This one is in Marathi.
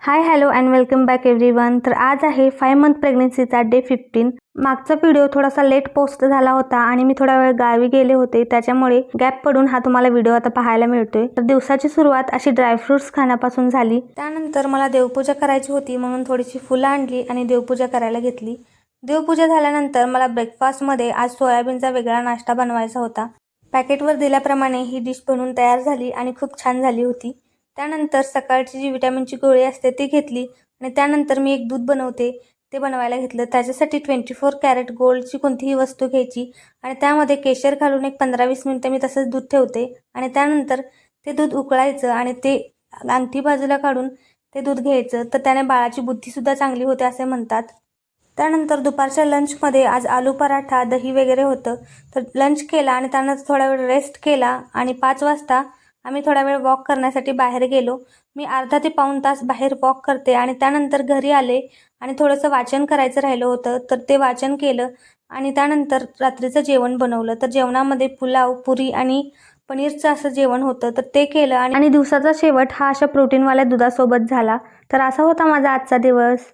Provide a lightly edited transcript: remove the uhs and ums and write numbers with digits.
Hi hello and welcome back everyone. तर आज आहे 5 मंथ प्रेग्नन्सीचा डे 15। मागचा व्हिडिओ थोडासा लेट पोस्ट झाला होता आणि मी थोडा वेळ गावी गेले होते, त्याच्यामुळे गॅप पडून हा तुम्हाला व्हिडिओ आता पाहायला मिळतोय। तर दिवसाची सुरुवात अशी ड्रायफ्रुट्स खाण्यापासून झाली। त्यानंतर मला देवपूजा करायची होती म्हणून थोडीशी फुलं आणली आणि देवपूजा करायला घेतली। देवपूजा झाल्यानंतर मला ब्रेकफास्टमध्ये आज सोयाबीनचा वेगळा नाश्ता बनवायचा होता। पॅकेटवर दिल्याप्रमाणे ही डिश बनवून तयार झाली आणि खूप छान झाली होती। त्यानंतर सकाळची जी विटॅमिनची गोळी असते ती घेतली आणि त्यानंतर मी एक दूध बनवते ते बनवायला घेतलं। त्याच्यासाठी 24 कॅरेट गोल्डची कोणतीही वस्तू घ्यायची आणि त्यामध्ये केशर घालून एक 15-20 मिनिटं मी तसंच दूध ठेवते आणि त्यानंतर ते दूध उकळायचं आणि ते अंगठी बाजूला काढून ते दूध घ्यायचं। तर त्याने बाळाची बुद्धीसुद्धा चांगली होते असे म्हणतात। त्यानंतर दुपारच्या लंचमध्ये आज आलू पराठा दही वगैरे होतं। तर लंच केला आणि त्यानंतर थोडा वेळ रेस्ट केला आणि 5 वाजता आम्ही थोडा वेळ वॉक करण्यासाठी बाहेर गेलो। मी अर्धा ते पाऊण तास बाहेर वॉक करते आणि त्यानंतर घरी आले आणि थोडंसं वाचन करायचं राहिलं होतं तर ते वाचन केलं आणि त्यानंतर रात्रीचं जेवण बनवलं। तर जेवणामध्ये पुलाव, पुरी आणि पनीरचं असं जेवण होतं तर ते केलं आणि दिवसाचा शेवट हा अशा प्रोटीनवाल्या दुधासोबत झाला। तर असा होता माझा आजचा दिवस।